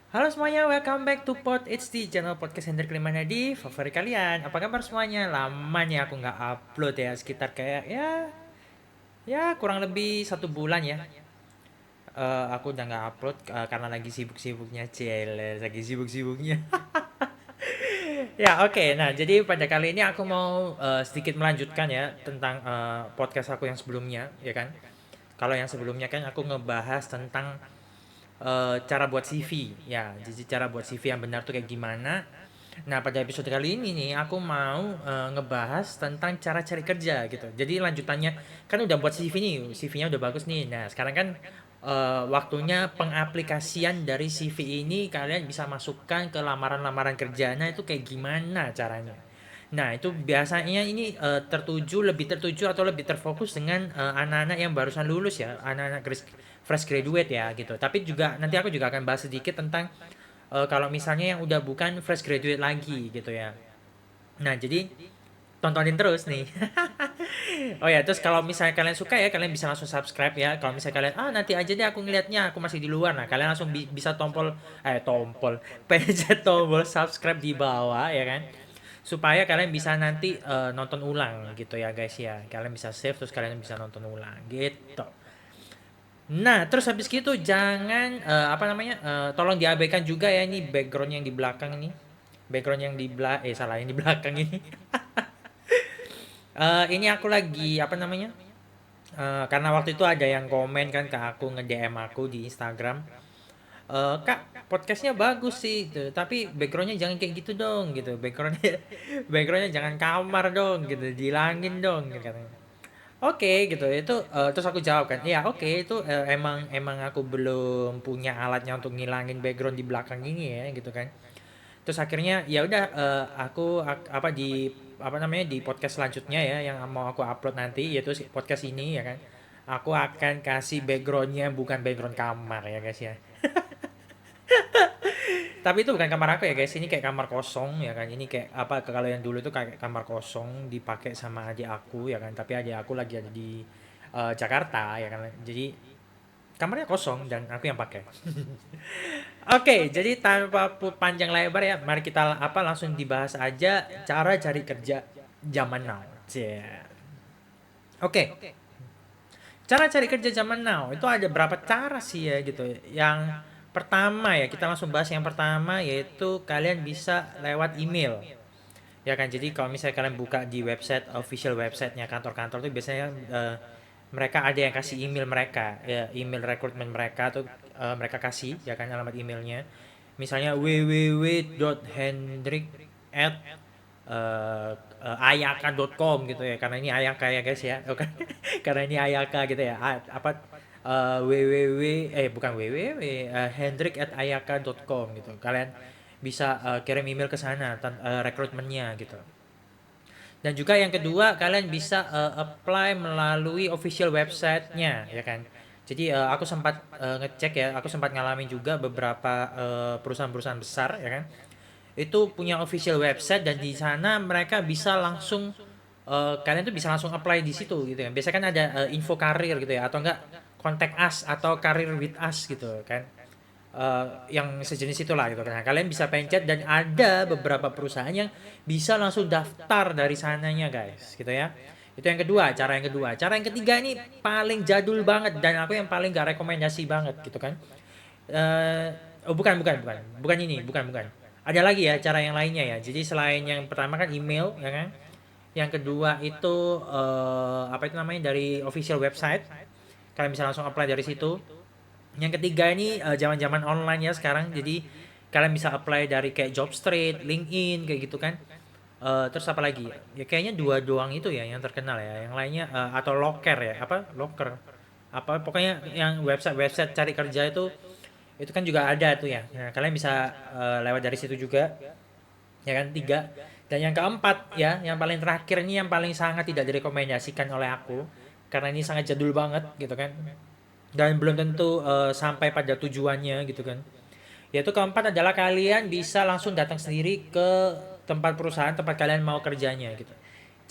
Halo semuanya, welcome back to Pod HD, channel podcast Hendrik Limanadi, favorit kalian. Apa kabar semuanya? Lama nih aku nggak upload ya, sekitar kayak ya kurang lebih 1 bulan ya. Aku udah nggak upload karena lagi sibuk-sibuknya, cile, lagi sibuk-sibuknya. Ya oke, nah jadi pada kali ini aku mau sedikit melanjutkan ya tentang podcast aku yang sebelumnya, ya kan? Kalau yang sebelumnya kan aku ngebahas tentang cara buat CV ya, jadi cara buat CV yang benar tuh kayak gimana. Nah pada episode kali ini nih aku mau ngebahas tentang cara cari kerja gitu, jadi lanjutannya. Kan udah buat CV nih, CV-nya udah bagus nih. Nah sekarang kan waktunya pengaplikasian dari CV ini, kalian bisa masukkan ke lamaran-lamaran kerja. Nah itu kayak gimana caranya. Nah, itu biasanya ini lebih tertuju atau lebih terfokus dengan anak-anak yang barusan lulus ya, anak-anak fresh graduate ya gitu. Tapi juga nanti aku juga akan bahas sedikit tentang kalau misalnya yang udah bukan fresh graduate lagi gitu ya. Nah, jadi tontonin terus nih. Oh ya, terus kalau misalnya kalian suka ya, kalian bisa langsung subscribe ya. Kalau misalnya kalian, nanti aja deh aku ngeliatnya, aku masih di luar. Nah, kalian langsung bisa tompol, pencet tombol subscribe di bawah ya kan. Supaya kalian bisa nanti nonton ulang gitu ya guys ya. Kalian bisa save terus kalian bisa nonton ulang gitu. Nah, terus habis gitu jangan tolong diabaikan juga ya ini background yang di belakang ini. Background yang di salah yang di belakang ini. Ini aku lagi karena waktu itu ada yang komen kan ke aku, nge-DM aku di Instagram. Kak, podcastnya bagus sih, gitu. Tapi backgroundnya jangan kayak gitu dong, gitu. Backgroundnya, backgroundnya jangan kamar dong, gitu. Dihilangin dong, gitu katanya. Oke, gitu. Itu terus aku jawab kan, ya oke, itu emang emang aku belum punya alatnya untuk ngilangin background di belakang ini ya, gitu kan. Terus akhirnya ya udah di podcast selanjutnya ya yang mau aku upload nanti, yaitu podcast ini ya kan. Aku akan kasih backgroundnya bukan background kamar ya guys ya. Tapi itu bukan kamar aku ya guys, ini kayak kamar kosong ya kan. Ini kayak kalau yang dulu itu kayak kamar kosong dipakai sama adik aku ya kan. Tapi adik aku lagi ada di Jakarta ya kan. Jadi kamarnya kosong dan aku yang pakai. Oke, jadi tanpa panjang lebar ya, mari kita langsung dibahas aja cara cari kerja zaman now. Cie. Oke, cara cari kerja zaman now itu ada berapa cara sih ya gitu. Yang pertama ya, kita langsung bahas yang pertama, yaitu kalian bisa lewat email. Ya kan, jadi kalau misalnya kalian buka di website, official websitenya kantor-kantor tuh biasanya mereka ada yang kasih email mereka, ya, email rekrutmen mereka tuh mereka kasih ya kan alamat emailnya. Misalnya www.hendrik at ayaka.com gitu ya, karena ini ayaka ya guys ya. Oke. Karena ini ayaka gitu ya. Bukan www, hendrik at ayaka.com gitu. Kalian bisa kirim email ke sana rekrutmennya gitu. Dan juga yang kedua, kalian bisa apply melalui official websitenya ya kan. Jadi aku sempat ngecek ya, aku sempat ngalamin juga beberapa perusahaan-perusahaan besar ya kan. Itu punya official website dan di sana mereka bisa langsung kalian tuh bisa langsung apply di situ gitu kan. Biasanya kan ada info karir gitu ya, atau enggak contact us atau career with us gitu kan. Yang sejenis itulah gitu kan. Nah, kalian bisa pencet dan ada beberapa perusahaan yang bisa langsung daftar dari sananya guys gitu ya. Itu yang kedua, cara yang kedua. Cara yang ketiga ini paling jadul banget dan aku yang paling gak rekomendasi banget gitu kan. eh bukan. Ada lagi ya cara yang lainnya ya. Jadi selain yang pertama kan email ya kan. Yang kedua itu dari official website. Kalian bisa langsung apply dari situ. Yang ketiga ini zaman-zaman online ya sekarang. Jadi kalian bisa apply dari kayak Jobstreet, LinkedIn kayak gitu kan. Terus apa lagi? Ya kayaknya dua doang itu ya yang terkenal ya. Yang lainnya atau Locker ya, Locker. Pokoknya yang website cari kerja itu kan juga ada tuh ya. Nah, kalian bisa lewat dari situ juga. Ya kan, tiga. Dan yang keempat ya, yang paling terakhir ini yang paling sangat tidak direkomendasikan oleh aku karena ini sangat jadul banget gitu kan. Dan belum tentu sampai pada tujuannya gitu kan. Yaitu keempat adalah kalian bisa langsung datang sendiri ke tempat perusahaan tempat kalian mau kerjanya gitu.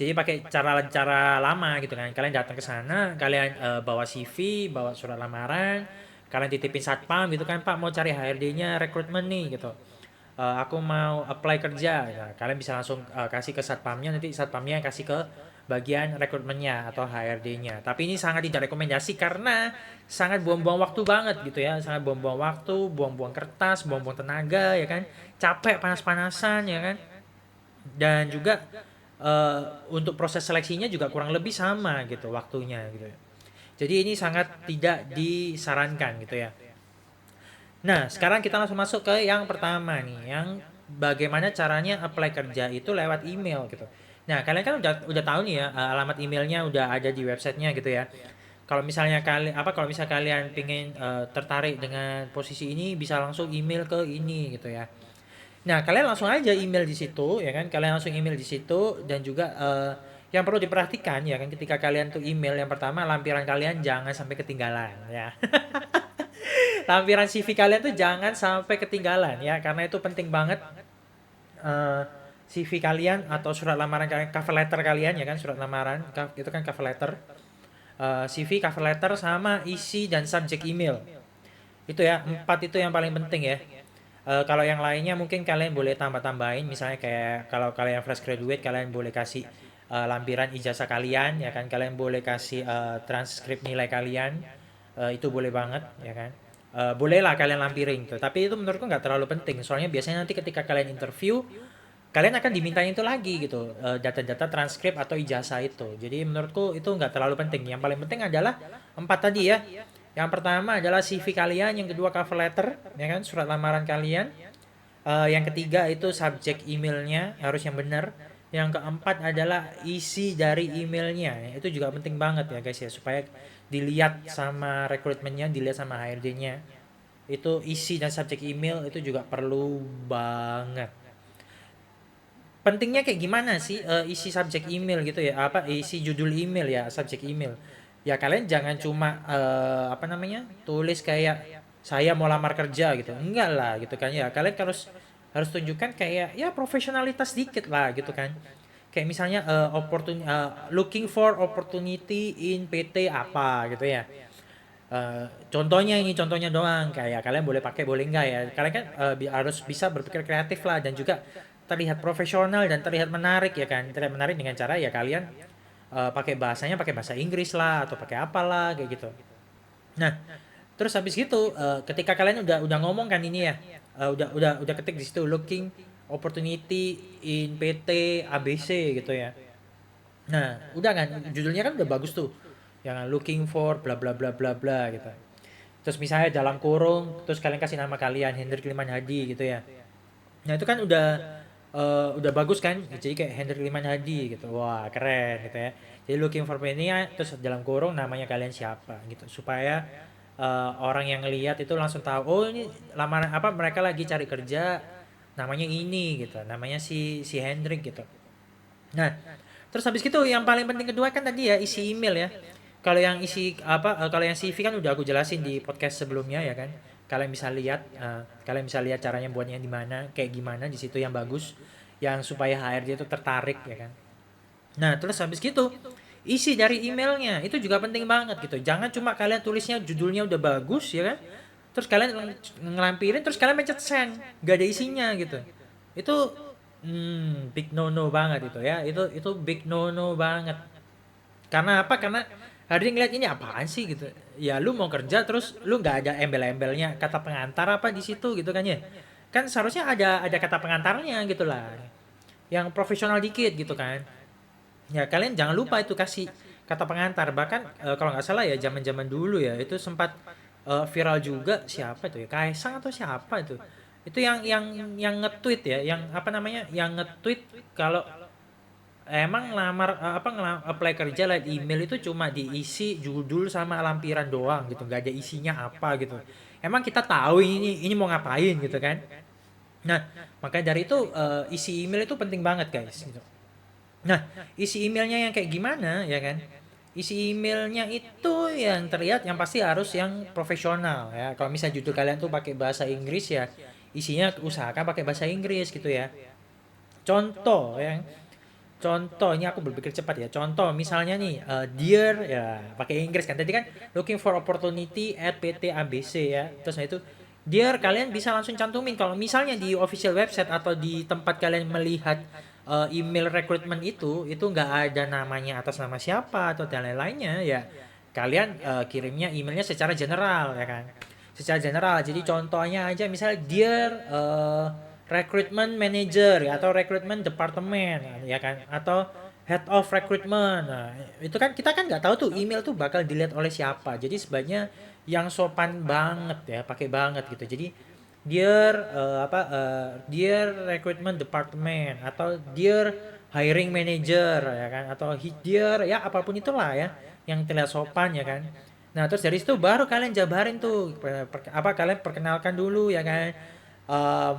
Jadi pakai cara lama gitu kan. Kalian datang ke sana, kalian bawa CV, bawa surat lamaran, kalian titipin satpam gitu kan, Pak mau cari HRD-nya rekrutmen nih gitu. Aku mau apply kerja, ya, kalian bisa langsung kasih ke satpamnya, nanti satpamnya yang kasih ke bagian rekrutmennya atau HRD-nya. Tapi ini sangat tidak rekomendasi karena sangat buang-buang waktu banget gitu ya, sangat buang-buang waktu, buang-buang kertas, buang-buang tenaga ya kan, capek panas-panasan ya kan, dan juga untuk proses seleksinya juga kurang lebih sama gitu waktunya gitu ya. Jadi ini sangat tidak disarankan gitu ya. Nah, sekarang kita langsung masuk ke yang pertama nih, yang bagaimana caranya apply kerja itu lewat email gitu. Nah, kalian kan udah tahu nih ya, alamat emailnya udah ada di websitenya gitu ya. Kalau misalnya kalian pengen tertarik dengan posisi ini, bisa langsung email ke ini gitu ya. Nah, kalian langsung aja email di situ ya kan. Kalian langsung email di situ, dan juga yang perlu diperhatikan ya kan, ketika kalian tuh email, yang pertama lampiran kalian jangan sampai ketinggalan ya. Lampiran CV kalian tuh jangan sampai ketinggalan ya, karena itu penting banget. eh, CV kalian atau surat lamaran kalian, cover letter kalian ya kan, surat lamaran itu kan cover letter. CV, cover letter, sama isi dan subject email. Itu ya, empat itu yang paling penting ya. Kalau yang lainnya mungkin kalian boleh tambah-tambahin, misalnya kayak kalau kalian fresh graduate, kalian boleh kasih lampiran ijazah kalian ya kan, kalian boleh kasih transkrip nilai kalian, itu boleh banget ya kan. Bolehlah kalian lampirin tuh, tapi itu menurutku nggak terlalu penting, soalnya biasanya nanti ketika kalian interview, kalian akan dimintain itu lagi gitu, data-data transkrip atau ijazah itu. Jadi menurutku itu nggak terlalu penting. Yang paling penting adalah empat tadi ya. Yang pertama adalah CV kalian, yang kedua cover letter, ya kan, surat lamaran kalian. Yang ketiga itu subject emailnya harus yang benar. Yang keempat adalah isi dari emailnya. Itu juga penting banget ya guys ya, supaya dilihat sama rekrutmennya, dilihat sama HRD-nya. Itu isi dan subject email itu juga perlu banget. Pentingnya kayak gimana sih isi subject email gitu ya, apa isi judul email ya, subject email ya. Kalian jangan cuma apa namanya, tulis kayak saya mau lamar kerja gitu, enggak lah gitu kan ya. Kalian harus harus tunjukkan kayak ya profesionalitas dikit lah gitu kan. Kayak misalnya looking for opportunity in PT apa gitu ya. Contohnya ini, contohnya doang, kayak kalian boleh pakai boleh enggak ya, kalian kan harus bisa berpikir kreatif lah, dan juga terlihat profesional dan terlihat menarik ya kan, terlihat menarik dengan cara ya kalian pakai bahasanya, pakai bahasa Inggris lah atau pakai apalah kayak gitu. Nah, terus habis gitu ketika kalian udah ngomong kan ini ya, udah ketik di situ looking opportunity in PT ABC gitu ya. Nah, udah kan, judulnya kan udah bagus tuh, yang looking for bla bla bla bla bla gitu. Terus misalnya dalam kurung, terus kalian kasih nama kalian Hendrik Liman Hadi gitu ya. Nah itu kan udah bagus kan, jadi kayak Hendrik Liman Hadi gitu, wah keren gitu ya. Jadi looking for pennya, terus dalam kurung namanya kalian siapa gitu, supaya orang yang ngelihat itu langsung tahu, oh ini lamaran apa, mereka lagi cari kerja, namanya ini gitu, namanya si Hendrik gitu. Nah, terus habis gitu yang paling penting kedua kan tadi ya, isi email ya. Kalau yang isi apa, kalau yang CV kan udah aku jelasin di podcast sebelumnya ya kan. Kalian bisa lihat caranya buatnya di mana, kayak gimana di situ yang bagus, yang supaya HRD itu tertarik ya kan. Nah, terus habis gitu isi dari emailnya itu juga penting banget gitu. Jangan cuma kalian tulisnya judulnya udah bagus ya kan. Terus kalian ngelampirin, terus kalian pencet send, gak ada isinya gitu. Itu big no no banget itu ya. Itu big no no banget. Karena apa? Karena hari ngeliat ini apaan sih gitu. Ya lu mau kerja terus lu nggak ada embel-embelnya kata pengantar apa di situ gitu kan ya. Kan seharusnya ada kata pengantarnya gitu lah. Yang profesional dikit gitu kan. Ya kalian jangan lupa itu kasih kata pengantar. Bahkan kalau nggak salah ya, zaman-zaman dulu ya itu sempat viral juga, siapa itu ya, Kaisang atau siapa itu yang nge-tweet ya, yang apa namanya, yang nge-tweet kalau emang ngelamar apply kerja lewat email itu cuma diisi judul sama lampiran doang gitu, nggak ada isinya apa gitu. Emang kita tahu ini mau ngapain gitu kan. Nah, makanya dari itu isi email itu penting banget guys gitu. Nah, isi emailnya yang kayak gimana ya kan? Isi emailnya itu yang terlihat yang pasti harus yang profesional ya. Kalau misalnya judul kalian tuh pakai bahasa Inggris ya, isinya usahakan pakai bahasa Inggris gitu ya. Contoh yang contoh ini aku berpikir cepat ya. Contoh misalnya nih, dear ya pakai Inggris kan. Tadi kan looking for opportunity at PT ABC ya. Terus nah itu dear kalian bisa langsung cantumin kalau misalnya di official website atau di tempat kalian melihat email rekrutmen itu nggak ada namanya atas nama siapa atau dan lain-lainnya ya. Kalian kirimnya emailnya secara general ya kan. Secara general. Jadi contohnya aja misalnya dear recruitment manager ya, atau recruitment department ya kan, atau head of recruitment. Nah, itu kan kita kan nggak tahu tuh email tuh bakal dilihat oleh siapa. Jadi sebaiknya yang sopan banget ya, pakai banget gitu. Jadi dear dear recruitment department atau dear hiring manager ya kan, atau dear ya apapun itulah ya yang terlihat sopan ya kan. Nah, terus dari situ baru kalian jabarin tuh kalian perkenalkan dulu ya kan.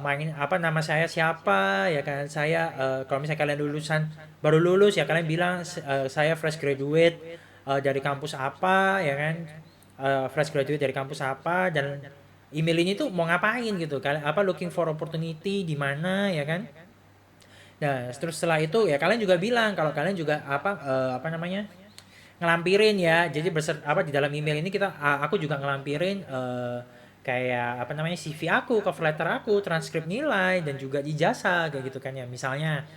Main apa nama saya siapa ya kan, saya kalau misalnya kalian lulusan baru lulus ya kalian bilang saya fresh graduate dari kampus apa ya kan, fresh graduate dari kampus apa, dan email ini tuh mau ngapain gitu kalian, apa looking for opportunity di mana ya kan. Nah terus setelah itu ya kalian juga bilang kalau kalian juga apa namanya ngelampirin ya, jadi apa di dalam email ini aku juga ngelampirin kayak apa namanya CV aku, cover letter aku, transkrip nilai dan juga ijazah kayak gitu kan ya misalnya.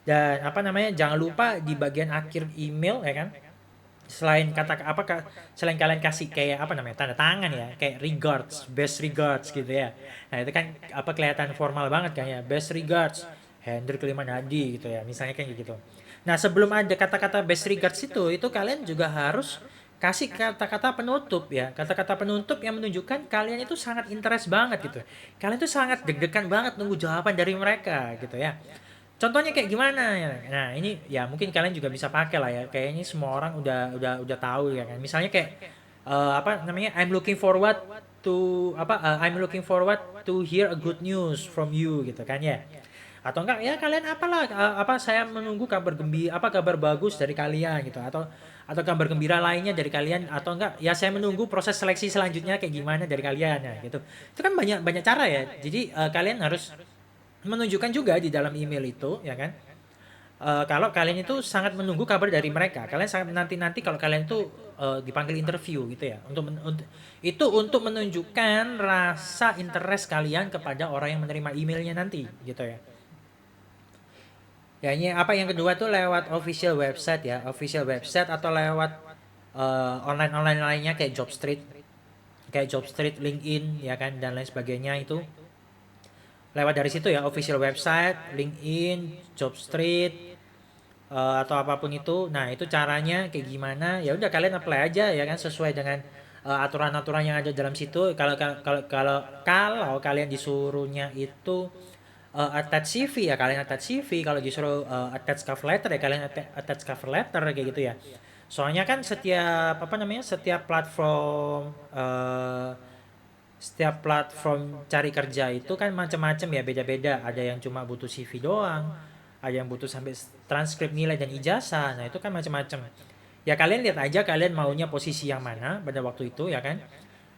Dan apa namanya jangan lupa di bagian akhir email ya kan, selain selain kalian kasih kayak apa namanya tanda tangan ya kayak regards, best regards gitu ya. Nah itu kan apa kelihatan formal banget kan ya, best regards Hendrik Limanadi gitu ya misalnya kayak gitu. Nah sebelum ada kata-kata best regards itu kalian juga harus kasih kata-kata penutup ya, kata-kata penutup yang menunjukkan kalian itu sangat interest banget gitu, kalian tuh sangat deg-degan banget nunggu jawaban dari mereka gitu ya. Contohnya kayak gimana ya? Nah, ini ya mungkin kalian juga bisa pakai lah ya. Kayaknya semua orang udah tahu ya kan. Misalnya kayak apa namanya? I'm looking forward to hear a good news from you gitu kan ya. Atau enggak ya kalian apalah saya menunggu kabar bagus dari kalian gitu, atau kabar gembira lainnya dari kalian, atau enggak ya saya menunggu proses seleksi selanjutnya kayak gimana dari kalian ya gitu. Itu kan banyak banyak cara ya. Jadi kalian harus menunjukkan juga di dalam email itu ya kan, kalau kalian itu sangat menunggu kabar dari mereka, kalian sangat menanti-nanti kalau kalian itu dipanggil interview gitu ya, untuk menunjukkan rasa interest kalian kepada orang yang menerima emailnya nanti gitu ya. Ya ini apa yang kedua tuh lewat official website ya, official website atau lewat online lainnya kayak Jobstreet, LinkedIn ya kan dan lain sebagainya. Itu lewat dari situ ya, official website, LinkedIn, Jobstreet, atau apapun itu. Nah itu caranya kayak gimana ya, udah kalian apply aja ya kan sesuai dengan aturan-aturan yang ada dalam situ. Kalau kalian disuruhnya itu attach CV ya kalian attach CV, kalau disuruh attach cover letter ya kalian attach cover letter kayak gitu ya. Soalnya kan setiap platform cari kerja itu kan macam-macam ya, beda-beda. Ada yang cuma butuh CV doang, ada yang butuh sampai transkrip nilai dan ijazah. Nah, itu kan macam-macam. Ya kalian lihat aja kalian maunya posisi yang mana pada waktu itu ya kan.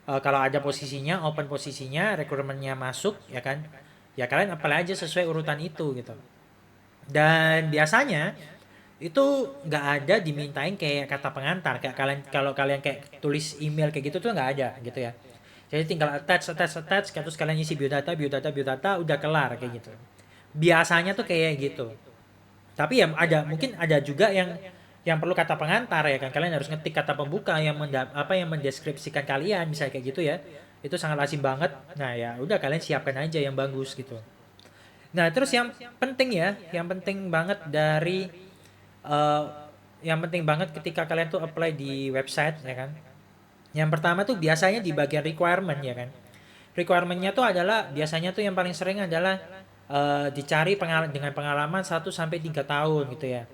Kalau ada posisinya, open posisinya, rekrutmennya masuk ya kan. Ya kalian apply aja sesuai urutan itu gitu. Dan biasanya itu nggak ada dimintain kayak kata pengantar kayak kalau kalian kayak tulis email kayak gitu tuh nggak ada gitu ya. Jadi tinggal attach, terus kalian isi biodata, udah kelar kayak gitu. Biasanya tuh kayak gitu. Tapi ya mungkin ada juga yang perlu kata pengantar ya kan. Kalian harus ngetik kata pembuka yang mendeskripsikan kalian, misalnya kayak gitu ya. Itu sangat lazim banget. Nah, ya udah kalian siapkan aja yang bagus gitu. Nah, terus yang penting banget eh, yang penting banget ketika kalian tuh apply di website ya kan. Yang pertama tuh biasanya di bagian requirement ya kan. Requirementnya tuh adalah biasanya tuh yang paling sering adalah dicari dengan pengalaman 1 sampai 3 tahun gitu ya.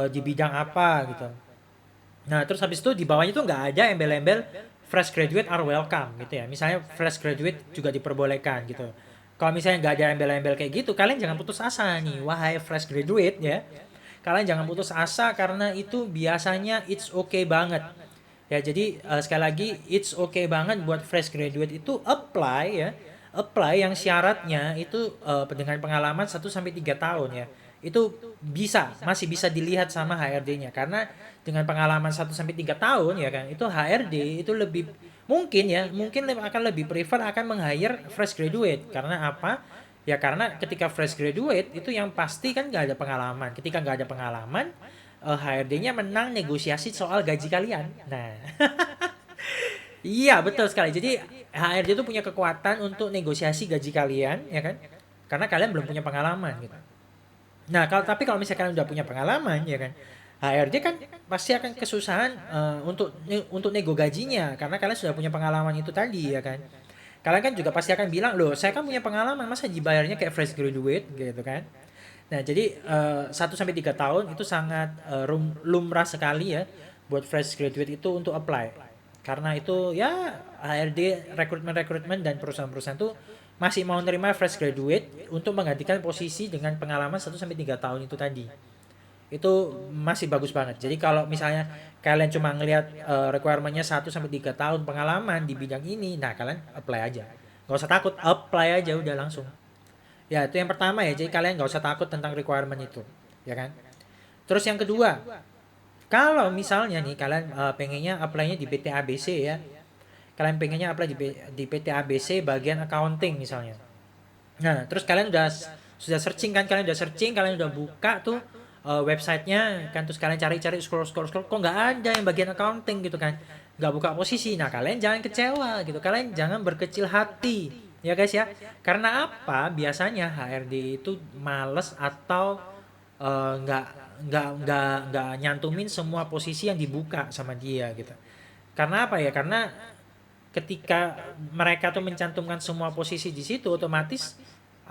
Di bidang apa gitu. Nah, terus habis itu di bawahnya tuh nggak ada embel-embel fresh graduate are welcome gitu ya. Misalnya fresh graduate juga diperbolehkan gitu. Kalau misalnya nggak ada embel-embel kayak gitu, kalian jangan putus asa nih, wahai fresh graduate ya. Kalian jangan putus asa karena itu biasanya it's okay banget. Ya, jadi sekali lagi it's okay banget buat fresh graduate itu apply ya. Apply yang syaratnya itu dengan pengalaman 1 sampai 3 tahun ya. itu masih bisa dilihat sama HRD-nya, karena dengan pengalaman 1 sampai 3 tahun ya kan, itu HRD itu mungkin akan lebih prefer akan meng-hire fresh graduate. Karena apa? Ya karena ketika fresh graduate itu yang pasti kan nggak ada pengalaman. Ketika nggak ada pengalaman, HRD-nya menang negosiasi soal gaji kalian. Nah, iya betul sekali. Jadi HRD itu punya kekuatan untuk negosiasi gaji kalian, ya kan? Karena kalian belum punya pengalaman gitu. Nah, tapi kalau misalnya kalian udah punya pengalaman, ya kan? HRD kan pasti akan kesusahan untuk nego gajinya karena kalian sudah punya pengalaman itu tadi, ya kan? Kalian kan juga pasti akan bilang, loh saya kan punya pengalaman, masa dibayarnya kayak fresh graduate gitu kan. Nah jadi 1 sampai 3 tahun itu sangat lumrah sekali ya buat fresh graduate itu untuk apply. Karena itu ya HRD, rekrutmen dan perusahaan-perusahaan itu masih mau nerima fresh graduate untuk menggantikan posisi dengan pengalaman 1 sampai 3 tahun itu tadi. Itu masih bagus banget. Jadi kalau misalnya kalian cuma ngelihat requirement-nya 1 sampai 3 tahun pengalaman di bidang ini, nah kalian apply aja. Nggak usah takut, apply aja udah langsung. Ya, itu yang pertama ya. Jadi kalian nggak usah takut tentang requirement itu, ya kan? Terus yang kedua, kalau misalnya nih kalian pengennya apply-nya di PT ABC ya. Kalian pengennya apply di PT ABC bagian accounting misalnya. Nah, terus kalian sudah searching kan, kalian udah buka tuh websitenya kan, terus kalian cari-cari scroll kok nggak ada yang bagian accounting gitu kan, nggak buka posisi. Nah kalian jangan kecewa gitu, kalian jangan berkecil hati ya guys ya. Karena apa? Biasanya HRD itu males atau nggak nggak nyantumin semua posisi yang dibuka sama dia gitu. Karena apa ya? Karena ketika mereka tuh mencantumkan semua posisi di situ, otomatis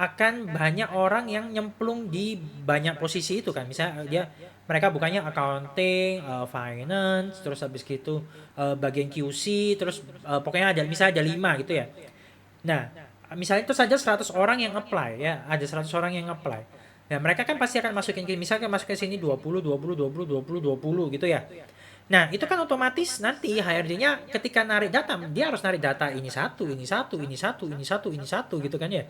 akan banyak orang yang nyemplung di banyak posisi itu kan. Misalnya mereka bukannya accounting, finance, terus habis gitu bagian QC, terus pokoknya misalnya ada 5 gitu ya. Nah, misalnya itu saja 100 orang yang apply ya, ada 100 orang yang apply. Nah, mereka kan pasti akan misalkan masukin sini 20 gitu ya. Nah, itu kan otomatis nanti HRD-nya ketika narik data, dia harus narik data ini satu, ini satu, ini satu, ini satu, ini satu gitu kan ya.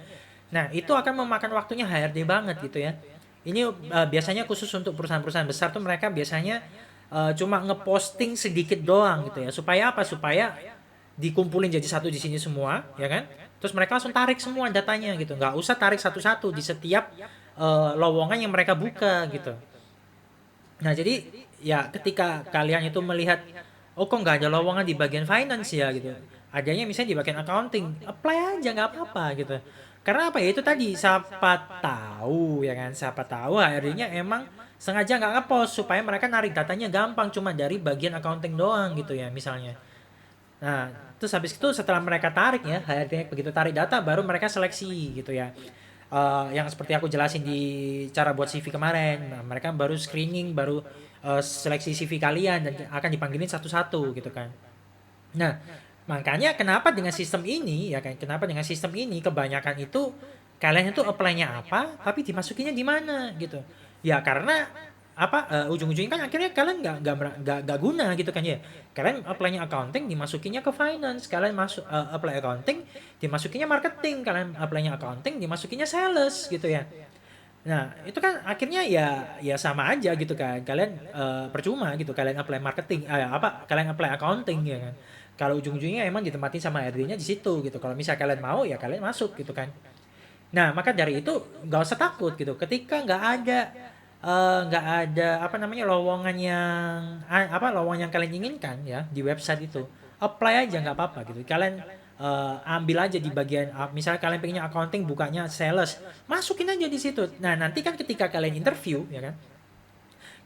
Nah, itu akan memakan waktunya HRD banget gitu ya. Ini biasanya khusus untuk perusahaan-perusahaan besar tuh mereka biasanya cuma ngeposting sedikit doang gitu ya. Supaya apa? Supaya dikumpulin jadi satu di sini semua, ya kan? Terus mereka langsung tarik semua datanya gitu. Nggak usah tarik satu-satu di setiap lowongan yang mereka buka gitu. Nah, jadi ya ketika kalian itu melihat, oh kok nggak ada lowongan di bagian finance ya gitu. Adanya misalnya di bagian accounting, apply aja nggak apa-apa gitu. Karena apa ya, itu tadi siapa tahu HRD-nya emang sengaja nggak ngepost supaya mereka narik datanya gampang cuma dari bagian accounting doang gitu ya misalnya. Nah, terus habis itu setelah mereka tarik ya, HRD begitu tarik data baru mereka seleksi gitu ya. Yang seperti aku jelasin di cara buat CV kemarin. Nah, mereka baru screening, baru seleksi CV kalian dan akan dipanggilin satu-satu gitu kan. Nah, makanya kenapa dengan sistem ini ya kan? Kenapa dengan sistem ini kebanyakan itu kalian itu apply-nya apa, tapi dimasukinnya di mana gitu. Ya karena apa ujung-ujungnya kan akhirnya kalian nggak guna gitu kan ya. Kalian apply-nya accounting dimasukinnya ke finance, kalian apply accounting dimasukinnya marketing, kalian apply-nya accounting dimasukinnya sales gitu ya. Nah, itu kan akhirnya ya sama aja gitu kan. Kalian percuma gitu kalian apply marketing kalian apply accounting ya kan. Kalau ujung-ujungnya emang ditempatin sama RD-nya di situ gitu. Kalau misal kalian mau ya kalian masuk gitu kan. Nah, maka dari itu nggak usah takut gitu. Ketika nggak ada apa namanya lowongan yang kalian inginkan ya di website itu, apply aja nggak apa-apa gitu. Kalian ambil aja di bagian misalnya kalian pengennya accounting bukanya sales, masukin aja di situ. Nah, nanti kan ketika kalian interview ya kan.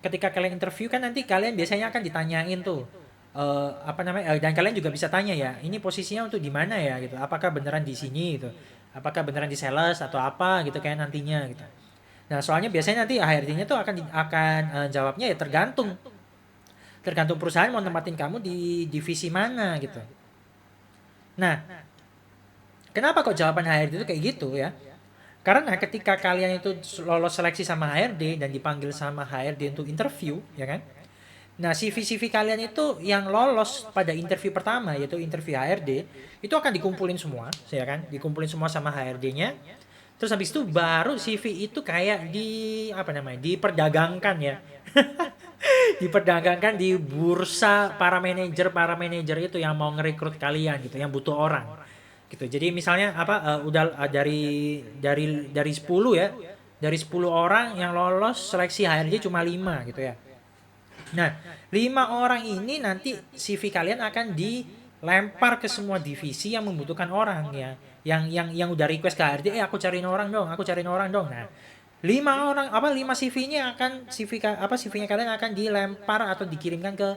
Ketika kalian interview kan nanti kalian biasanya akan ditanyain tuh dan kalian juga bisa tanya ya, ini posisinya untuk di mana ya gitu. Apakah beneran di sini gitu? Apakah beneran di sales atau apa gitu kayak nantinya gitu. Nah, soalnya biasanya nanti HRD-nya tuh akan jawabnya ya tergantung perusahaan mau nempatin kamu di divisi mana gitu. Nah, kenapa kok jawaban HRD itu kayak gitu ya? Karena ketika kalian itu lolos seleksi sama HRD dan dipanggil sama HRD untuk interview, ya kan? Nah, CV-CV kalian itu yang lolos pada interview pertama, yaitu interview HRD, itu akan dikumpulin semua, ya kan? Dikumpulin semua sama HRD-nya. Terus habis itu baru CV itu kayak apa namanya, diperdagangkan ya. Diperdagangkan di bursa para manajer itu yang mau ngerekrut kalian gitu, yang butuh orang gitu. Jadi misalnya dari 10 ya, dari 10 orang yang lolos seleksi HRD cuma 5 gitu ya. Nah, 5 orang ini nanti CV kalian akan dilempar ke semua divisi yang membutuhkan orang ya. Yang udah request ke HRD, aku cariin orang dong, aku cariin orang dong. Nah, 5 CV-nya akan CV-nya kalian akan dilempar atau dikirimkan ke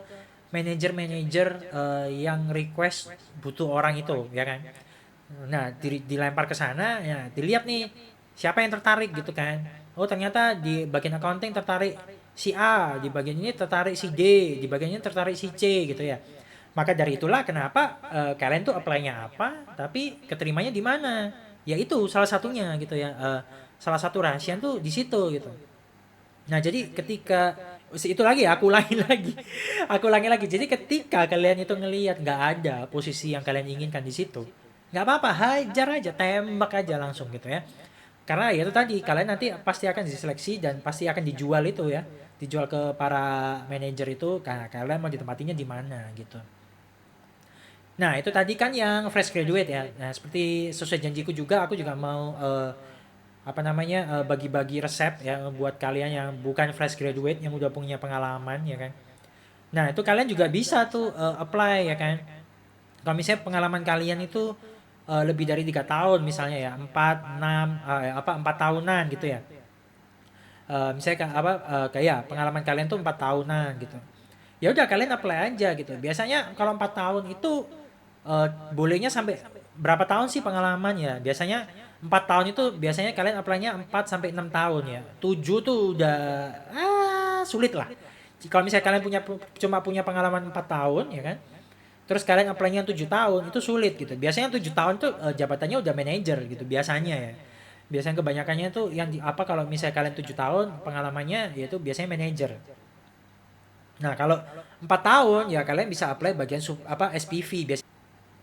manajer-manajer yang request butuh orang itu, ya kan? Nah, dilempar ke sana, ya dilihat nih siapa yang tertarik gitu kan. Oh, ternyata di bagian accounting tertarik si A, di bagian ini tertarik si D, di bagian ini tertarik si C gitu ya. Maka dari itulah kenapa kalian tuh apply-nya apa, tapi keterimanya di mana. Ya itu salah satunya gitu ya. Salah satu rahasia tuh di situ gitu. Nah, jadi ketika itu lagi ya, aku ulangi lagi. Aku ulangi lagi. Jadi ketika kalian itu ngelihat nggak ada posisi yang kalian inginkan di situ, nggak apa-apa, hajar aja, tembak aja langsung gitu ya. Karena ya itu tadi, kalian nanti pasti akan diseleksi dan pasti akan dijual itu ya. Dijual ke para manajer itu, karena kalian mau ditempatinya di mana gitu. Nah, itu tadi kan yang fresh graduate ya. Nah, seperti sesuai janjiku juga, aku juga mau bagi-bagi resep ya buat kalian yang bukan fresh graduate yang udah punya pengalaman ya kan. Nah, itu kalian juga bisa tuh apply ya kan. Kalau misalnya pengalaman kalian itu lebih dari 3 tahun misalnya ya, 4 tahunan gitu ya. Misalnya kayak pengalaman kalian tuh 4 tahunan gitu. Ya udah kalian apply aja gitu. Biasanya kalau 4 tahun itu bolehnya sampai berapa tahun sih pengalaman ya? Biasanya 4 tahun itu biasanya kalian apply-nya 4 sampai 6 tahun ya. 7 tuh udah sulit lah. Kalau misalnya kalian cuma punya pengalaman 4 tahun ya kan. Terus kalian apply-nya 7 tahun itu sulit gitu. Biasanya 7 tahun tuh jabatannya udah manajer gitu biasanya ya. Biasanya kebanyakannya tuh kalau misalnya kalian 7 tahun pengalamannya yaitu biasanya manajer. Nah, kalau 4 tahun ya kalian bisa apply bagian SPV biasanya.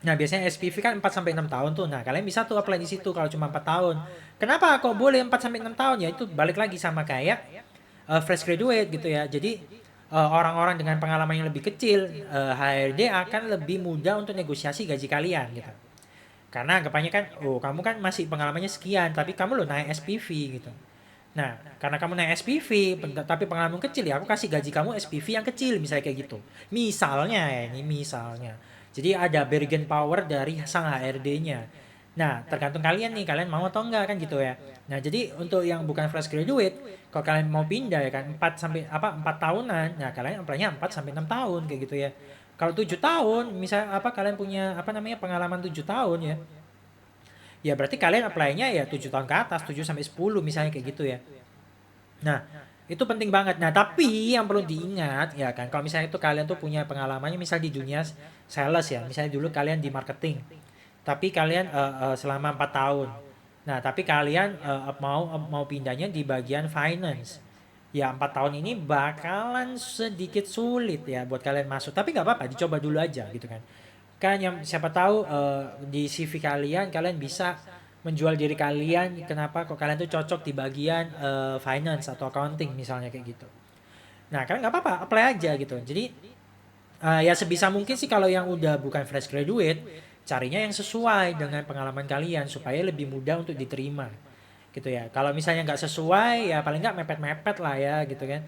Nah, biasanya SPV kan 4 sampai 6 tahun tuh. Nah, kalian bisa tuh apply di situ kalau cuma 4 tahun. Kenapa kok boleh 4 sampai 6 tahun? Ya itu balik lagi sama kayak fresh graduate gitu ya. Jadi orang-orang dengan pengalaman yang lebih kecil, HRD akan lebih mudah untuk negosiasi gaji kalian gitu. Karena anggapannya kan, oh kamu kan masih pengalamannya sekian, tapi kamu lo naik SPV gitu. Nah, karena kamu naik SPV, tapi pengalaman kecil ya, aku kasih gaji kamu SPV yang kecil, misalnya kayak gitu. Misalnya ya, ini misalnya. Jadi ada bargain power dari sang HRD-nya. Nah, tergantung kalian nih, kalian mau atau enggak kan gitu ya. Nah, jadi untuk yang bukan fresh graduate, kalau kalian mau pindah ya kan 4 tahunan, nah kalian apply-nya 4 sampai 6 tahun kayak gitu ya. Kalau 7 tahun, misalnya kalian punya pengalaman 7 tahun ya. Ya berarti kalian apply-nya ya 7 tahun ke atas, 7 sampai 10 misalnya kayak gitu ya. Nah, itu penting banget. Nah, tapi yang perlu diingat ya kan, kalau misalnya itu kalian tuh punya pengalamannya misal di dunia sales ya, misalnya dulu kalian di marketing, tapi kalian selama 4 tahun. Nah, tapi kalian mau pindahnya di bagian finance. Ya 4 tahun ini bakalan sedikit sulit ya buat kalian masuk. Tapi nggak apa-apa, dicoba dulu aja gitu kan. Kan yang siapa tahu di CV kalian bisa menjual diri kalian, kenapa kok kalian tuh cocok di bagian finance atau accounting misalnya kayak gitu. Nah, kalian nggak apa-apa, apply aja gitu. Jadi ya sebisa mungkin sih kalau yang udah bukan fresh graduate, carinya yang sesuai dengan pengalaman kalian supaya lebih mudah untuk diterima. Gitu ya. Kalau misalnya nggak sesuai ya paling nggak mepet-mepet lah ya gitu kan.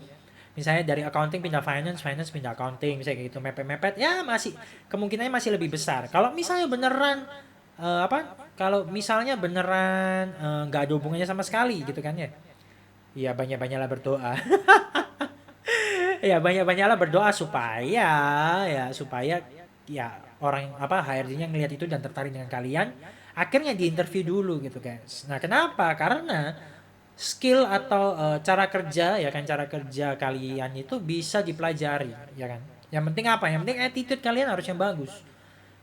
Misalnya dari accounting pindah finance, finance pindah accounting, misalnya kayak gitu mepet-mepet, ya masih kemungkinannya masih lebih besar. Kalau misalnya beneran kalau misalnya beneran nggak ada hubungannya sama sekali gitu kan ya. Ya banyak-banyaklah berdoa. Ya banyak-banyaklah berdoa supaya ya orang HRD-nya ngelihat itu dan tertarik dengan kalian, akhirnya diinterview dulu gitu guys. Nah, kenapa? Karena skill atau cara kerja kalian itu bisa dipelajari ya kan. Yang penting apa? Yang penting attitude kalian harus yang bagus.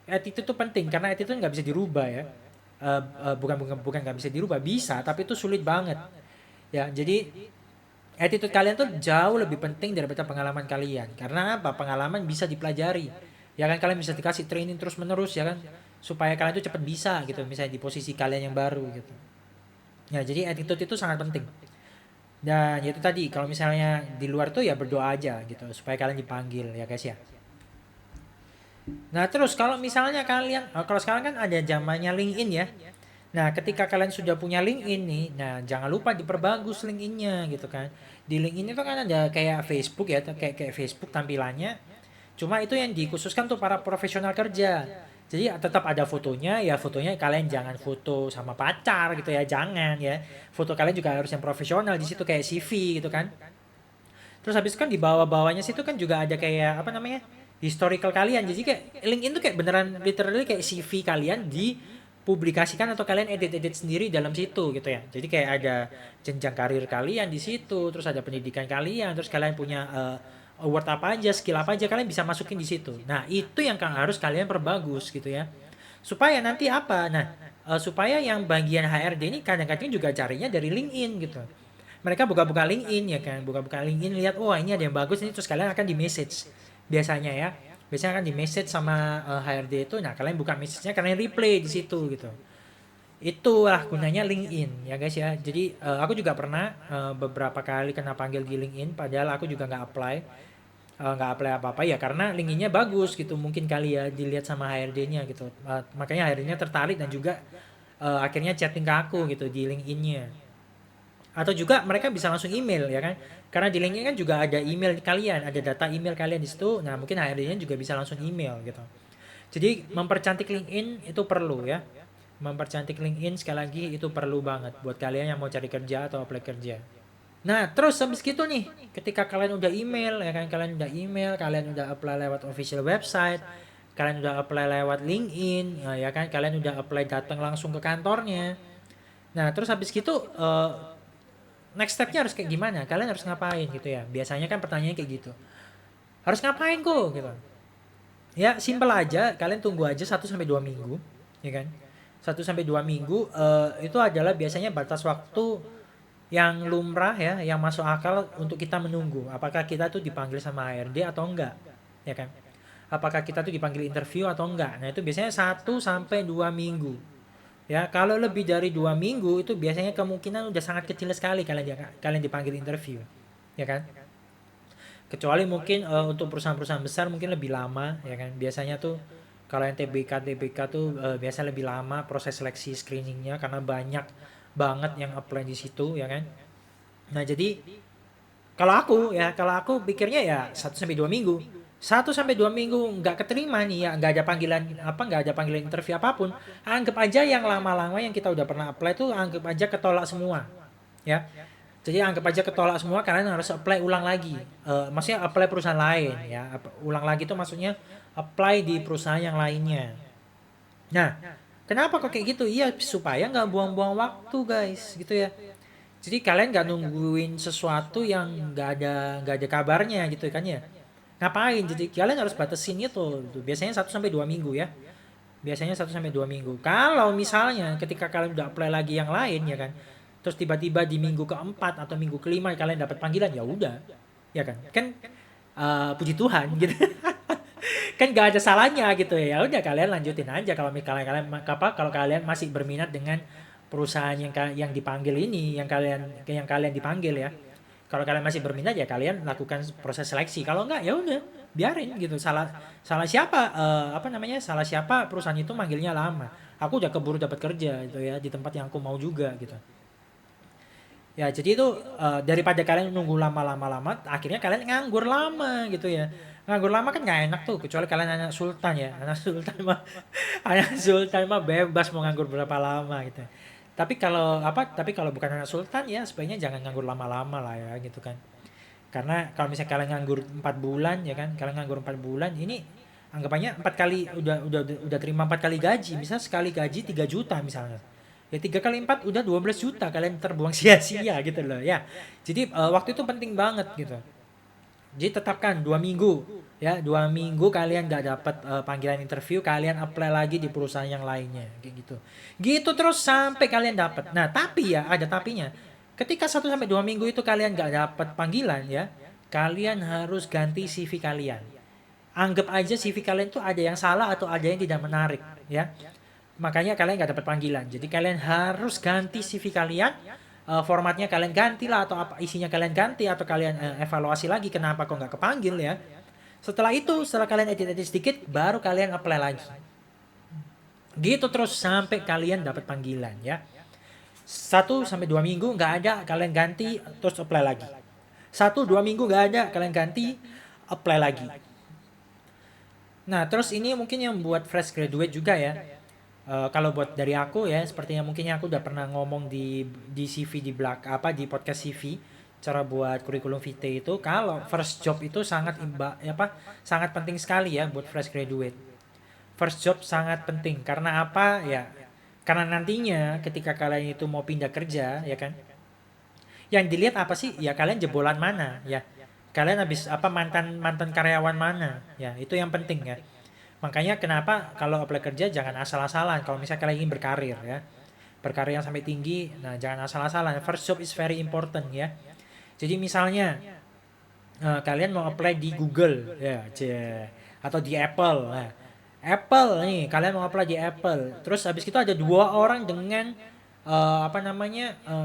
Attitude itu penting karena attitude nggak bisa dirubah ya. Bukan nggak bisa dirubah, bisa, tapi itu sulit banget ya. Jadi attitude kalian tuh jauh lebih penting daripada pengalaman kalian. Karena apa? Pengalaman bisa dipelajari. Ya kan kalian bisa dikasih training terus menerus ya kan supaya kalian tuh cepat bisa gitu misalnya di posisi kalian yang baru gitu. Ya, jadi attitude itu sangat penting. Dan itu tadi, kalau misalnya di luar tuh ya berdoa aja gitu supaya kalian dipanggil ya guys ya. Nah, terus kalau misalnya kalian kalau sekarang kan ada zamannya LinkedIn ya. Nah, ketika kalian sudah punya LinkedIn nih, nah jangan lupa diperbagus LinkedIn-nya gitu kan. Di LinkedIn itu kan ada kayak Facebook ya, kayak kayak Facebook tampilannya. Cuma itu yang dikhususkan tuh para profesional kerja. Jadi tetap ada fotonya, ya fotonya kalian jangan foto sama pacar gitu ya, jangan ya. Foto kalian juga harus yang profesional di situ kayak CV gitu kan. Terus habis itu kan di bawah-bawahnya situ kan juga ada kayak apa namanya? Historical kalian. Jadi kayak LinkedIn tuh kayak beneran literally kayak CV kalian dipublikasikan atau kalian edit-edit sendiri dalam situ gitu ya. Jadi kayak ada jenjang karir kalian di situ, terus ada pendidikan kalian, terus kalian punya award apa aja, skill apa aja kalian bisa masukin di situ. Nah, itu yang harus kalian perbagus gitu ya. Supaya nanti apa? Nah, supaya yang bagian HRD ini kadang-kadang juga carinya dari LinkedIn gitu. Mereka buka-buka LinkedIn ya kan, buka-buka LinkedIn lihat, oh ini ada yang bagus ini, terus kalian akan di message biasanya ya. Biasanya akan di message sama HRD itu. Nah, kalian buka message-nya, kalian replay di situ gitu. Itulah gunanya LinkedIn ya guys ya. Jadi aku juga pernah beberapa kali kena panggil di LinkedIn, padahal aku juga nggak apply apa-apa ya karena LinkedIn-nya bagus gitu mungkin kali ya dilihat sama HRD-nya gitu. Makanya HRD-nya tertarik dan juga akhirnya chatting ke aku gitu di LinkedIn-nya. Atau juga mereka bisa langsung email ya kan. Karena di LinkedIn kan juga ada email kalian, ada data email kalian di situ. Nah, mungkin HRD-nya juga bisa langsung email gitu. Jadi mempercantik LinkedIn itu perlu ya. Mempercantik LinkedIn sekali lagi itu perlu banget buat kalian yang mau cari kerja atau apply kerja. Nah, terus habis gitu nih, ketika kalian udah email, ya kan, kalian udah apply lewat official website, kalian udah apply lewat LinkedIn, ya kan, kalian udah apply datang langsung ke kantornya. Nah, terus habis gitu, next stepnya harus kayak gimana? Kalian harus ngapain gitu ya? Biasanya kan pertanyaannya kayak gitu. Harus ngapain kok gitu? Ya, simple aja, kalian tunggu aja 1 sampai 2 minggu, ya kan? 1 sampai 2 minggu itu adalah biasanya batas waktu yang lumrah ya, yang masuk akal untuk kita menunggu. Apakah kita tuh dipanggil sama HRD atau enggak, ya kan? Apakah kita tuh dipanggil interview atau enggak? Nah, itu biasanya 1 sampai 2 minggu. Ya, kalau lebih dari 2 minggu itu biasanya kemungkinan udah sangat kecil sekali kalian dipanggil interview, ya kan? Kecuali mungkin untuk perusahaan-perusahaan besar mungkin lebih lama, ya kan? Biasanya tuh kalau yang TBK tuh biasa lebih lama proses seleksi screeningnya karena banyak banget yang apply di situ, ya kan? Nah, jadi kalau aku pikirnya ya 1 sampai 2 minggu. 1 sampai 2 minggu nggak keterima nih ya, nggak ada panggilan interview apapun, anggap aja yang lama-lama yang kita udah pernah apply tuh anggap aja ketolak semua, ya. Jadi anggap aja ketolak semua, kalian harus apply ulang lagi. Maksudnya apply perusahaan lain ya. Ulang lagi itu maksudnya apply di perusahaan yang lainnya. Nah, kenapa kok kayak gitu? Iya, supaya nggak buang-buang waktu guys, gitu ya. Jadi kalian nggak nungguin sesuatu yang nggak ada kabarnya gitu kan ya. Ngapain? Jadi kalian harus batasin itu. Biasanya 1 sampai 2 minggu ya. Biasanya 1 sampai 2 minggu. Kalau misalnya ketika kalian udah apply lagi yang lain ya kan. Terus tiba-tiba di minggu keempat atau minggu kelima kalian dapat panggilan ya udah. Ya kan? Kan puji Tuhan gitu. Kan gak ada salahnya gitu ya. Ya udah kalian lanjutin aja kalau misalnya kalau kalian masih berminat dengan perusahaan yang dipanggil ini, yang kalian dipanggil ya. Kalau kalian masih berminat ya kalian lakukan proses seleksi. Kalau enggak ya udah biarin gitu. Salah salah siapa apa namanya? Salah siapa perusahaan itu manggilnya lama. Aku udah keburu dapat kerja gitu ya di tempat yang aku mau juga gitu. Ya, jadi itu daripada kalian nunggu lama-lama akhirnya kalian nganggur lama gitu ya. Nganggur lama kan nggak enak tuh, kecuali kalian anak sultan ya. Anak sultan mah anak sultan mah bebas mau nganggur berapa lama gitu. Tapi kalau bukan anak sultan ya sebaiknya jangan nganggur lama-lama lah ya gitu kan. Karena kalau misalnya kalian nganggur 4 bulan ya kan, kalian nganggur 4 bulan ini anggapannya 4 kali udah terima 4 kali gaji. Misal sekali gaji 3 juta misalnya. Ya 3 kali 4 udah 12 juta kalian terbuang sia-sia gitu loh ya. Jadi waktu itu penting banget gitu. Jadi tetapkan 2 minggu ya, 2 minggu kalian nggak dapat panggilan interview, kalian apply lagi di perusahaan yang lainnya kayak gitu. Gitu terus sampai kalian dapat. Nah, tapi ya ada tapinya. Ketika 1 sampai 2 minggu itu kalian nggak dapat panggilan ya, kalian harus ganti CV kalian. Anggap aja CV kalian tuh ada yang salah atau ada yang tidak menarik ya. makanya kalian nggak dapat panggilan. Jadi kalian harus ganti CV kalian, formatnya kalian ganti lah, atau apa isinya kalian ganti, atau kalian evaluasi lagi kenapa kok nggak kepanggil ya. Setelah itu, setelah kalian edit-edit sedikit, baru kalian apply lagi. Gitu terus sampai kalian dapat panggilan ya. 1 sampai 2 minggu nggak ada, kalian ganti terus apply lagi. 1-2 minggu nggak ada, kalian ganti apply lagi. Nah terus ini mungkin yang buat fresh graduate juga ya. Kalau buat dari aku ya, sepertinya mungkin aku udah pernah ngomong di CV di podcast CV, cara buat kurikulum vitae itu, kalau first job itu sangat penting sekali ya buat fresh graduate. First job sangat penting karena apa ya? Karena nantinya ketika kalian itu mau pindah kerja ya kan, yang dilihat apa sih? Ya kalian jebolan mana ya? Kalian habis apa, mantan mantan karyawan mana? Ya, itu yang penting ya. Makanya kenapa kalau apply kerja jangan asal-asalan kalau misalnya kalian ingin berkarir ya. Berkarir yang sampai tinggi, nah jangan asal-asalan. First job is very important ya. Jadi misalnya kalian mau apply di Google ya, atau di Apple. Nah, Apple nih, kalian mau apply di Apple. Terus habis itu ada 2 orang dengan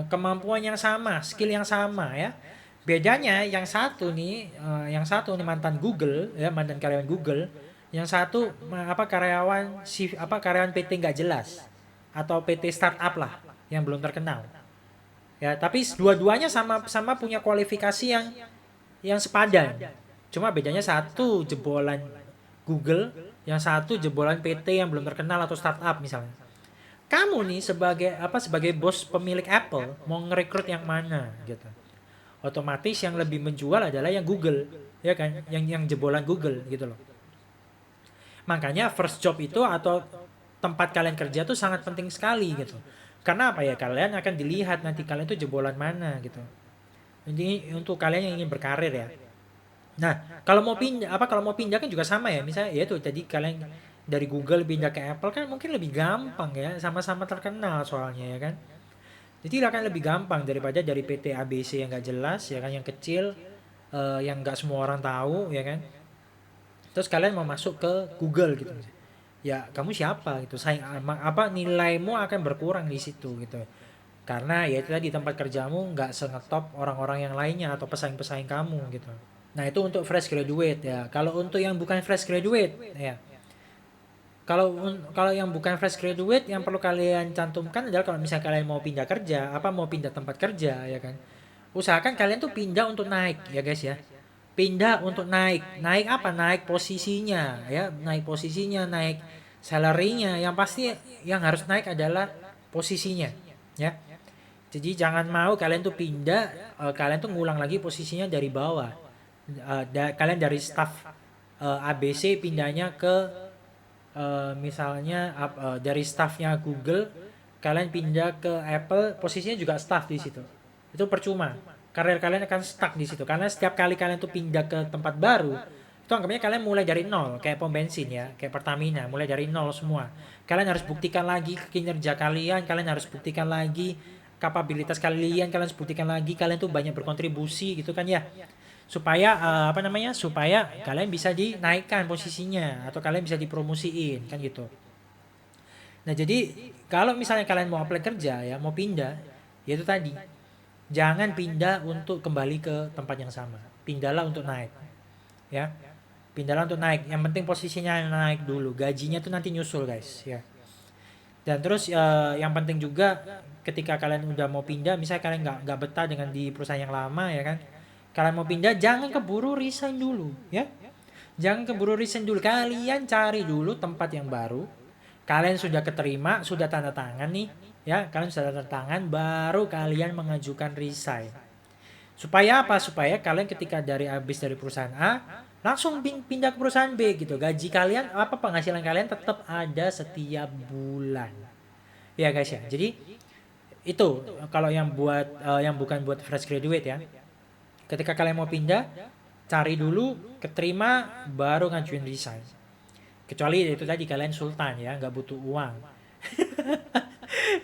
kemampuan yang sama, skill yang sama ya. Bedanya yang satu nih mantan Google ya, mantan karyawan Google. Yang satu karyawan PT nggak jelas atau PT startup lah yang belum terkenal. Ya, tapi dua-duanya sama punya kualifikasi yang sepadan. Cuma bedanya satu jebolan Google, yang satu jebolan PT yang belum terkenal atau startup misalnya. Kamu nih sebagai bos pemilik Apple mau ngerekrut yang mana gitu. Otomatis yang lebih menjual adalah yang Google, ya kan? Yang jebolan Google gitu loh. Makanya first job itu atau tempat kalian kerja tuh sangat penting sekali gitu. Karena apa ya? Kalian akan dilihat nanti kalian tuh jebolan mana gitu. Ini untuk kalian yang ingin berkarir ya. Nah, kalau mau pindah kan juga sama ya. Misalnya ya itu tadi kalian dari Google pindah ke Apple kan mungkin lebih gampang ya, sama-sama terkenal soalnya ya kan. Jadi akan lebih gampang daripada dari PT ABC yang nggak jelas ya kan, yang kecil, yang nggak semua orang tahu ya kan. Terus kalian mau masuk ke Google gitu. Ya kamu siapa gitu, nilaimu akan berkurang di situ gitu. Karena ya itu tadi tempat kerjamu nggak sengetop orang-orang yang lainnya atau pesaing-pesaing kamu gitu. Nah itu untuk fresh graduate ya. Kalau untuk yang bukan fresh graduate ya, kalau yang bukan fresh graduate yang perlu kalian cantumkan adalah kalau misalnya kalian mau pindah kerja, mau pindah tempat kerja ya kan. Usahakan kalian tuh pindah untuk naik ya guys ya. Pindah untuk naik. Naik apa? Naik posisinya ya, naik posisinya, naik salary-nya. Yang pasti yang harus naik adalah posisinya ya. Jadi jangan mau kalian tuh pindah, kalian tuh ngulang lagi posisinya dari bawah. Kalian dari staff ABC pindahnya ke misalnya dari staffnya Google kalian pindah ke Apple, posisinya juga staff di situ. Itu percuma. Karir kalian akan stuck di situ karena setiap kali kalian tuh pindah ke tempat baru, itu anggapnya kalian mulai dari nol, kayak pom bensin ya, kayak Pertamina, mulai dari nol semua. Kalian harus buktikan lagi kinerja kalian harus buktikan lagi kapabilitas kalian harus buktikan lagi kalian tuh banyak berkontribusi gitu kan ya. Supaya supaya kalian bisa dinaikkan posisinya atau kalian bisa dipromosiin kan gitu. Nah jadi kalau misalnya kalian mau apply kerja ya, mau pindah, ya itu tadi, jangan pindah untuk kembali ke tempat yang sama, pindahlah untuk naik ya, pindahlah untuk naik. Yang penting posisinya naik dulu, gajinya tuh nanti nyusul guys ya. Dan terus yang penting juga ketika kalian udah mau pindah, misalnya kalian nggak betah dengan di perusahaan yang lama ya kan, kalian mau pindah jangan keburu resign dulu ya. Jangan keburu resign dulu. Kalian cari dulu tempat yang baru. Kalian sudah keterima, sudah tanda tangan nih ya. Kalian sudah tanda tangan baru kalian mengajukan resign. Supaya apa? Supaya kalian ketika habis dari perusahaan A langsung pindah ke perusahaan B gitu. Gaji kalian penghasilan kalian tetap ada setiap bulan. Ya guys ya. Jadi itu kalau yang bukan buat fresh graduate ya. Ketika kalian mau pindah, cari dulu, keterima, baru ngajuin resign. Kecuali itu tadi kalian sultan ya, nggak butuh uang.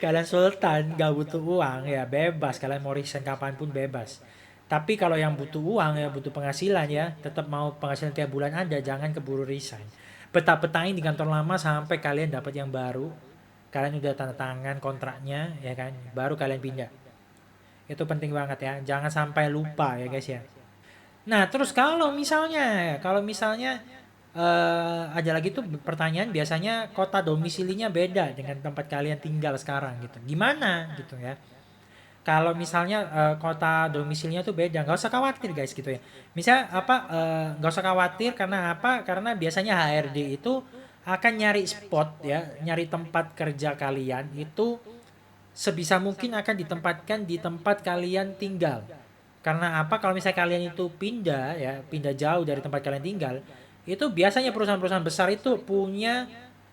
Kalian sultan, nggak butuh uang ya, bebas. Kalian mau resign kapanpun bebas. Tapi kalau yang butuh uang ya, butuh penghasilan ya, tetap mau penghasilan tiap bulan ada, jangan keburu resign. Betah-betahin di kantor lama sampai kalian dapat yang baru. kalian udah tanda tangan kontraknya ya kan, baru kalian pindah. Itu penting banget ya, jangan sampai lupa ya guys ya. Nah terus kalau misalnya ada lagi tuh pertanyaan, biasanya kota domisilinya beda dengan tempat kalian tinggal sekarang gitu, gimana gitu ya. Kalau misalnya kota domisilinya tuh beda, nggak usah khawatir guys gitu ya. Misal apa, nggak usah khawatir karena apa? Karena biasanya HRD itu akan nyari spot ya, nyari tempat kerja kalian itu sebisa mungkin akan ditempatkan di tempat kalian tinggal. Karena apa? Kalau misalnya kalian itu pindah ya, pindah jauh dari tempat kalian tinggal, itu biasanya perusahaan-perusahaan besar itu punya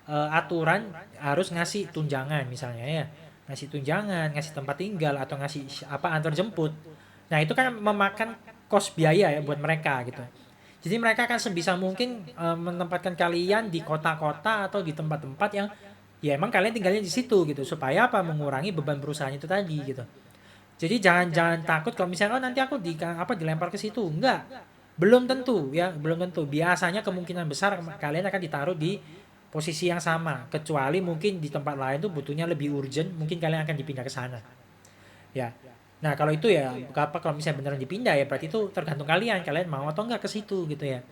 aturan harus ngasih tunjangan misalnya ya. Ngasih tunjangan, ngasih tempat tinggal atau ngasih apa antar jemput. Nah, itu kan memakan kos biaya ya buat mereka gitu. Jadi mereka akan sebisa mungkin menempatkan kalian di kota-kota atau di tempat-tempat yang ya emang kalian tinggalnya di situ gitu, supaya apa, mengurangi beban perusahaan itu tadi gitu. Jadi jangan jangan takut kalau misalnya oh nanti aku dilempar ke situ. Enggak. Belum tentu ya, belum tentu. Biasanya kemungkinan besar kalian akan ditaruh di posisi yang sama, kecuali mungkin di tempat lain tuh butuhnya lebih urgent, mungkin kalian akan dipindah ke sana. Ya. Nah, kalau itu ya apa, kalau misalnya beneran dipindah ya berarti itu tergantung kalian, kalian mau atau enggak ke situ gitu ya.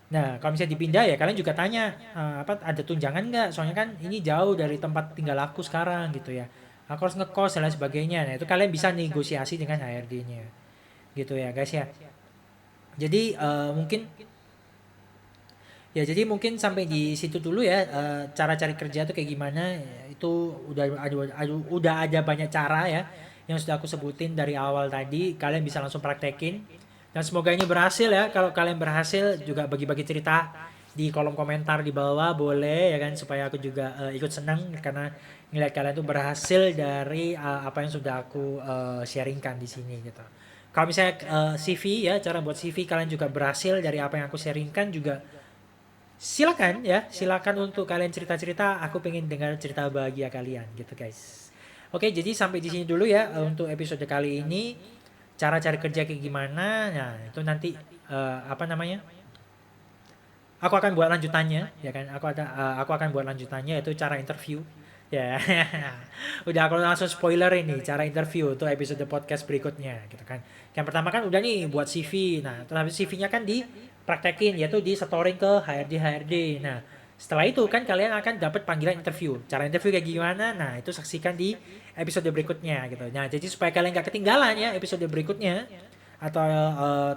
Nah, kalau misalnya dipindah ya kalian juga tanya, apa ada tunjangan nggak? Soalnya kan ini jauh dari tempat tinggal aku sekarang gitu ya. Aku harus ngekos dan lain sebagainya. Nah, itu kalian bisa negosiasi dengan HRD-nya. Gitu ya, guys ya. Jadi mungkin sampai di situ dulu ya, cara cari kerja tuh kayak gimana. Itu udah ada banyak cara ya yang sudah aku sebutin dari awal tadi, kalian bisa langsung praktekin. Dan semoga ini berhasil ya. Kalau kalian berhasil juga bagi-bagi cerita di kolom komentar di bawah boleh ya kan, supaya aku juga ikut senang karena ngeliat kalian tuh berhasil dari apa yang sudah aku sharingkan di sini gitu. Kalau misalnya CV ya, cara buat CV kalian juga berhasil dari apa yang aku sharingkan juga, silakan ya, silakan untuk kalian cerita-cerita, aku pengen dengar cerita bahagia kalian gitu guys. Oke, jadi sampai di sini dulu ya untuk episode kali ini. Cara cari kerja kayak gimana? Nah, itu nanti apa namanya? Aku akan buat lanjutannya, ya kan? Aku akan buat lanjutannya, yaitu cara interview. Ya, udah aku langsung spoiler ini cara interview untuk episode podcast berikutnya, gitu kan? Yang pertama kan udah nih buat CV. Nah, terus CV-nya kan dipraktekin, yaitu di storing ke HRD. Nah, setelah itu kan kalian akan dapat panggilan interview. Cara interview kayak gimana? Nah, itu saksikan di episode berikutnya, gitu. Nah, jadi supaya kalian gak ketinggalan ya episode berikutnya atau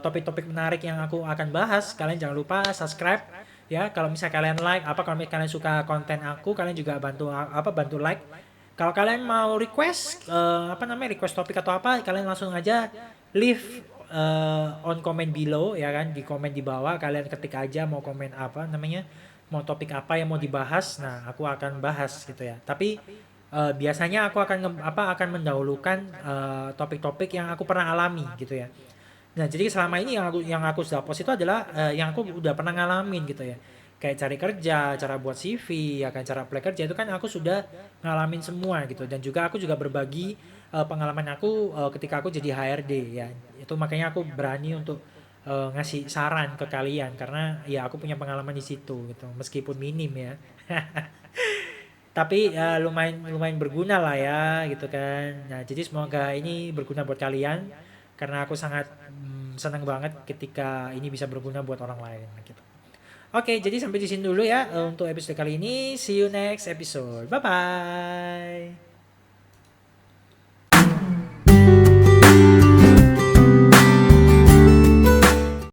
topik-topik menarik yang aku akan bahas, kalian jangan lupa subscribe ya. Kalau misalnya kalian like apa, kalau misalnya kalian suka konten aku, kalian juga bantu like. Kalau kalian mau request request topik atau apa, kalian langsung aja leave on comment below ya kan, di komen di bawah kalian ketik aja mau komen apa namanya, mau topik apa yang mau dibahas. Nah, aku akan bahas gitu ya. Tapi biasanya aku akan mendahulukan topik-topik yang aku pernah alami gitu ya. Nah, jadi selama ini yang aku sudah post itu adalah yang aku udah pernah ngalamin gitu ya. Kayak cari kerja, cara buat CV, ya kan, cara apply kerja itu kan aku sudah ngalamin semua gitu. Dan juga aku juga berbagi pengalaman aku ketika aku jadi HRD ya. Itu makanya aku berani untuk ngasih saran ke kalian karena ya aku punya pengalaman di situ gitu. Meskipun minim ya. Tapi ya lumayan lumayan berguna lah ya gitu kan. Nah, jadi semoga ini berguna buat kalian karena aku sangat senang banget ketika ini bisa berguna buat orang lain gitu. Oke, jadi sampai di sini dulu ya untuk episode kali ini. See you next episode. Bye bye.